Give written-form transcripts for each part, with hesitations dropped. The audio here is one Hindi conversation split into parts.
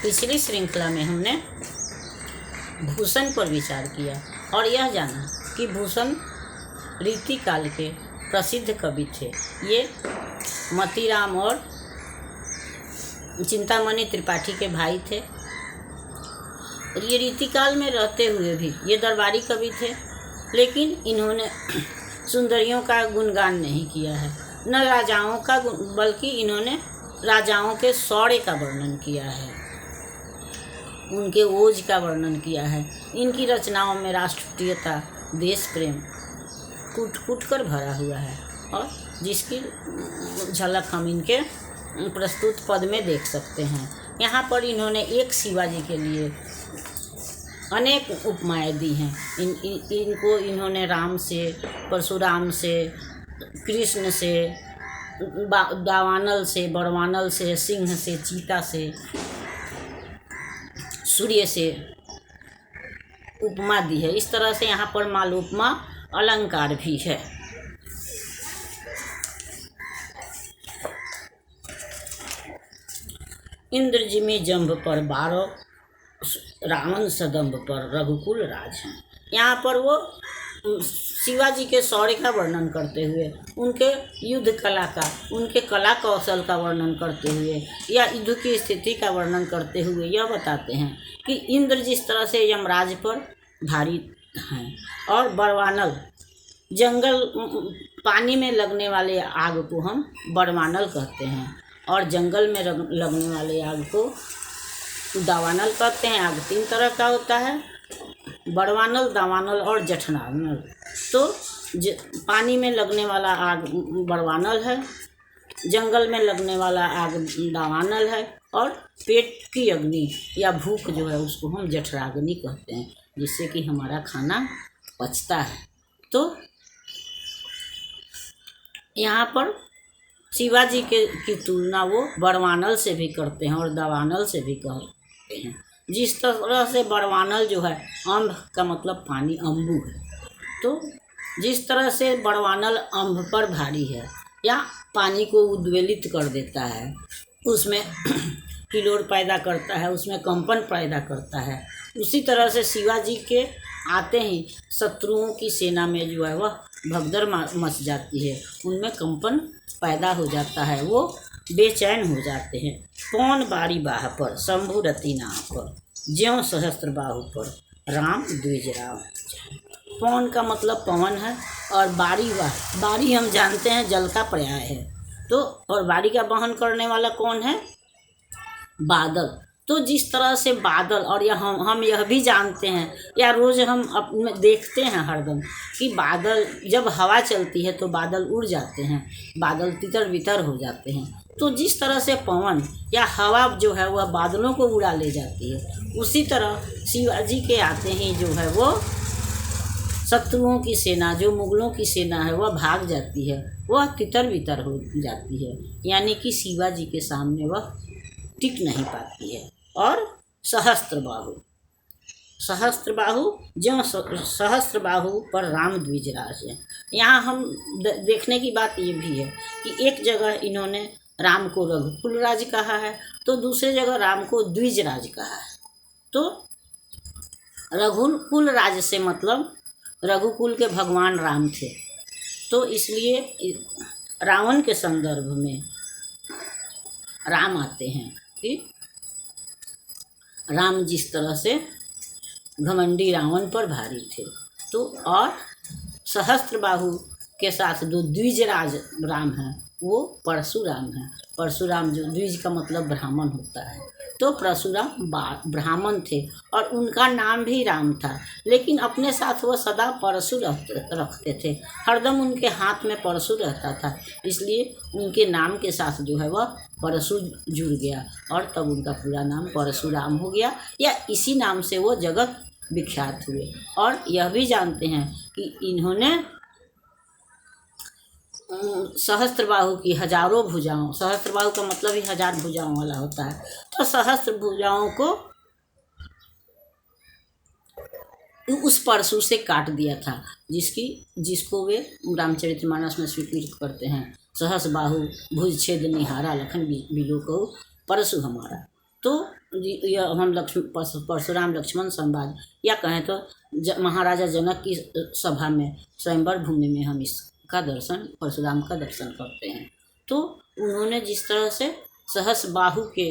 पिछली श्रृंखला में हमने भूषण पर विचार किया और यह जाना कि भूषण रीतिकाल के प्रसिद्ध कवि थे। ये मोतीराम और चिंतामणि त्रिपाठी के भाई थे। ये रीतिकाल में रहते हुए भी ये दरबारी कवि थे, लेकिन इन्होंने सुंदरियों का गुणगान नहीं किया है, न राजाओं का, बल्कि इन्होंने राजाओं के शौर्य का वर्णन किया है, उनके ओज का वर्णन किया है। इनकी रचनाओं में राष्ट्रीयता, देश प्रेम कूट कूट कर भरा हुआ है और जिसकी झलक हम इनके प्रस्तुत पद में देख सकते हैं। यहाँ पर इन्होंने एक शिवाजी के लिए अनेक उपमाएँ दी हैं। इनको इन्होंने राम से, परशुराम से, कृष्ण से, दावानल से, बड़वानल से, सिंह से, चीता से, सूर्य से उपमा दी है। इस तरह से यहाँ पर मालोपमा अलंकार भी है। इंद्रजिमी जंभ पर 12, रावण सदंभ पर रघुकुल राज हैं। यहाँ पर वो शिवाजी के शौर्य का वर्णन करते हुए, उनके युद्ध कला का, उनके कला कौशल का वर्णन करते हुए या युद्ध की स्थिति का वर्णन करते हुए यह बताते हैं कि इंद्र जिस तरह से यमराज पर भारी हैं और बड़वानल, जंगल पानी में लगने वाले आग को हम बड़वानल कहते हैं और जंगल में लगने वाले आग को दावानल कहते हैं। आग 3 तरह का होता है, बड़वानल, दावानल और जठरानल। तो पानी में लगने वाला आग बड़वानल है, जंगल में लगने वाला आग दावानल है और पेट की अग्नि या भूख जो है उसको हम जठराग्नि कहते हैं, जिससे कि हमारा खाना पचता है। तो यहाँ पर शिवाजी की तुलना वो बड़वानल से भी करते हैं और दावानल से भी करते हैं। जिस तरह से बड़वानल जो है, अम्भ का मतलब पानी, अम्बु है, तो जिस तरह से बड़वानल अम्भ पर भारी है या पानी को उद्वेलित कर देता है, उसमें हिलोर पैदा करता है, उसमें कंपन पैदा करता है, उसी तरह से शिवाजी के आते ही शत्रुओं की सेना में जो है वह भगदड़ मच जाती है, उनमें कंपन पैदा हो जाता है, वो बेचैन हो जाते हैं। पौन बारी बाह पर शंभु रति नाम पर, ज्यों सहस्त्र बाहु पर राम द्विज राम। पौन का मतलब पवन है और बारी बाह, बारी हम जानते हैं जल का पर्याय है, तो और बारी का वहन करने वाला कौन है? बादल। तो जिस तरह से बादल, और यह हम यह भी जानते हैं या रोज़ हम अपने देखते हैं हरदम कि बादल जब हवा चलती है तो बादल उड़ जाते हैं, बादल तितर बितर हो जाते हैं। तो जिस तरह से पवन या हवा जो है वह बादलों को उड़ा ले जाती है, उसी तरह शिवाजी के आते ही जो है वो शत्रुओं की सेना, जो मुगलों की सेना है वह भाग जाती है, वह तितर बितर हो जाती है, यानी कि शिवाजी के सामने वह टिक नहीं पाती है। और सहस्त्र बाहु ज्यों सहस्त्र बाहु पर राम द्विजराज है। यहाँ हम देखने की बात ये भी है कि एक जगह इन्होंने राम को रघुकुल राज कहा है, तो दूसरी जगह राम को द्विजराज कहा है। तो रघुकुल राज से मतलब रघुकुल के भगवान राम थे, तो इसलिए रावण के संदर्भ में राम आते हैं कि राम जिस तरह से घमंडी रावण पर भारी थे, तो और सहस्त्रबाहु के साथ जो द्विजराज राम हैं वो परशुराम हैं। परशुराम जो द्विज का मतलब ब्राह्मण होता है, तो परशुराम ब्राह्मण थे और उनका नाम भी राम था, लेकिन अपने साथ वह सदा परशु रखते थे, हरदम उनके हाथ में परशु रहता था, इसलिए उनके नाम के साथ जो है वह परशु जुड़ गया और तब उनका पूरा नाम परशुराम हो गया, या इसी नाम से वो जगत विख्यात हुए। और यह भी जानते हैं कि इन्होंने सहस्त्रबाहु की हजारों भुजाओं, सहस्त्रबाहु का मतलब ही 1000 भुजाओं वाला होता है, तो सहस्त्र भुजाओं को उस परशु से काट दिया था, जिसको वे रामचरितमानस में स्वीकृत करते हैं। सहस बाहु भुज छेद निहारा, लखन बिलो को परशु हमारा। तो यह हम परशुराम लक्ष्मण संवाद या कहें तो महाराजा जनक की सभा में स्वयंवर भूमि में हम इसका दर्शन, परशुराम का दर्शन करते हैं। तो उन्होंने जिस तरह से सहस बाहु के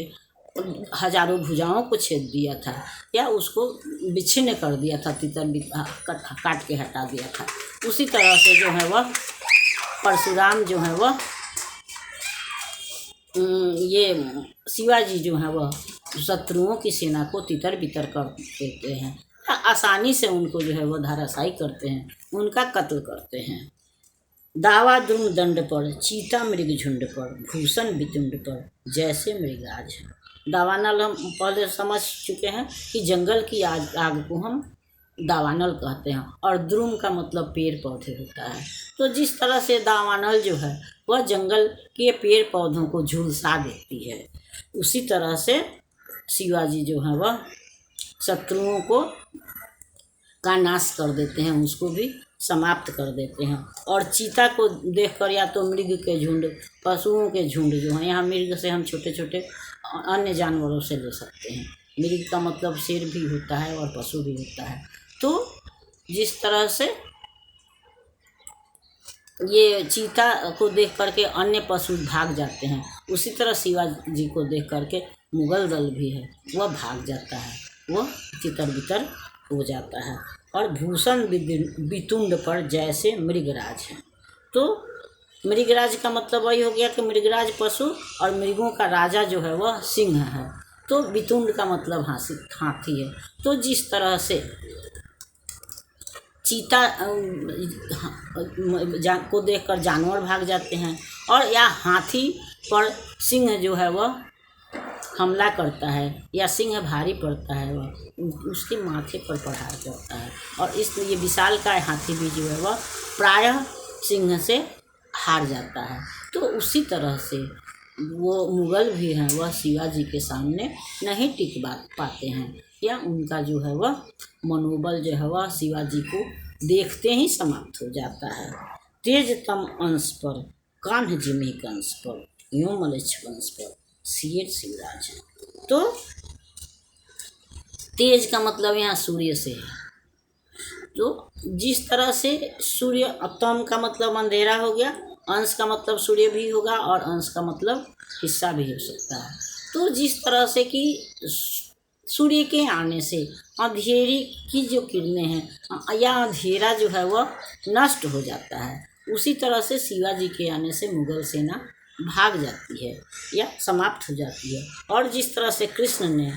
हजारों भुजाओं को छेद दिया था या उसको विच्छिन्न कर दिया था, काट के हटा दिया था, उसी तरह से जो है वह परशुराम जो है वह ये शिवाजी जो है वह शत्रुओं की सेना को तितर बितर कर देते हैं, आसानी से उनको जो है वह धाराशायी करते हैं, उनका कत्ल करते हैं। दावा द्रुम दंड पर, चीता मृग झुंड पर, भूषण वितुंड पर, जैसे मृगराज। दावानल हम पहले समझ चुके हैं कि जंगल की आग को हम दावानल कहते हैं, और द्रुम का मतलब पेड़ पौधे होता है। तो जिस तरह से दावानल जो है वह जंगल के पेड़ पौधों को झुलसा देती है, उसी तरह से शिवाजी जो है वह शत्रुओं को का नाश कर देते हैं, उसको भी समाप्त कर देते हैं। और चीता को देखकर या तो मृग के झुंड, पशुओं के झुंड जो हैं, यहाँ मृग से हम छोटे छोटे अन्य जानवरों से ले सकते हैं। मृग का मतलब शेर भी होता है और पशु भी होता है। तो जिस तरह से ये चीता को देख करके अन्य पशु भाग जाते हैं, उसी तरह शिवाजी को देख करके मुगल दल भी है वह भाग जाता है, वह तितर बितर हो जाता है। और भूषण वितुंड पर जैसे मृगराज है। तो मृगराज का मतलब वही हो गया कि मृगराज पशु और मृगों का राजा जो है वह सिंह है। तो वितुंड का मतलब हाथी है। तो जिस तरह से चीता को देखकर जानवर भाग जाते हैं, और या हाथी पर सिंह जो है वह हमला करता है या सिंह भारी पड़ता है, वह उसके माथे पर प्रहार करता है, और इसलिए विशालकाय हाथी भी जो है वह प्रायः सिंह से हार जाता है। तो उसी तरह से वो मुगल भी हैं वह शिवाजी के सामने नहीं टिक पाते हैं, या उनका जो है वह मनोबल जो है वह शिवाजी को देखते ही समाप्त हो जाता है। तेज तम अंश पर, कान्ह जिमी कंस पर, यों मलेच्छ वंश पर, शेर शिवराज है। तो तेज का मतलब यहाँ सूर्य से है। तो जिस तरह से सूर्य, तम का मतलब अंधेरा हो गया, अंश का मतलब सूर्य भी होगा और अंश का मतलब हिस्सा भी हो सकता है। तो जिस तरह से कि सूर्य के आने से अंधेरे की जो किरणें हैं या अंधेरा जो है वह नष्ट हो जाता है, उसी तरह से शिवाजी के आने से मुगल सेना भाग जाती है या समाप्त हो जाती है। और जिस तरह से कृष्ण ने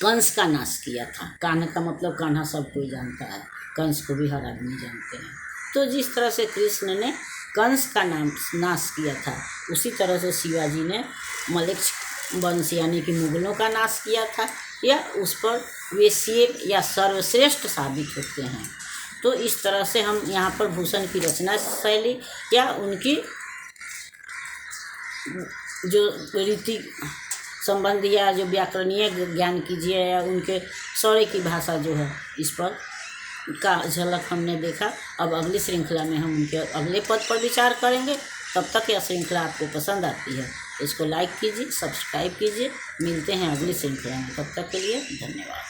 कंस का नाश किया था, कान्हा का मतलब कान्हा सब कोई जानता है, कंस को भी हर आदमी जानते हैं। तो जिस तरह से कृष्ण ने कंस का नाश किया था, उसी तरह से शिवाजी ने मलेच्छ वंश यानी कि मुगलों का नाश किया था, या उस पर वे शेर या सर्वश्रेष्ठ साबित होते हैं। तो इस तरह से हम यहाँ पर भूषण की रचना शैली या उनकी जो रीति संबंधी या जो व्याकरणीय ज्ञान कीजिए या उनके शौर्य की भाषा जो है, इस पर का झलक हमने देखा। अब अगली श्रृंखला में हम उनके अगले पद पर विचार करेंगे। तब तक यह श्रृंखला आपको पसंद आती है, इसको लाइक कीजिए, सब्सक्राइब कीजिए। मिलते हैं अगली श्रृंखला में, तब तक के लिए धन्यवाद।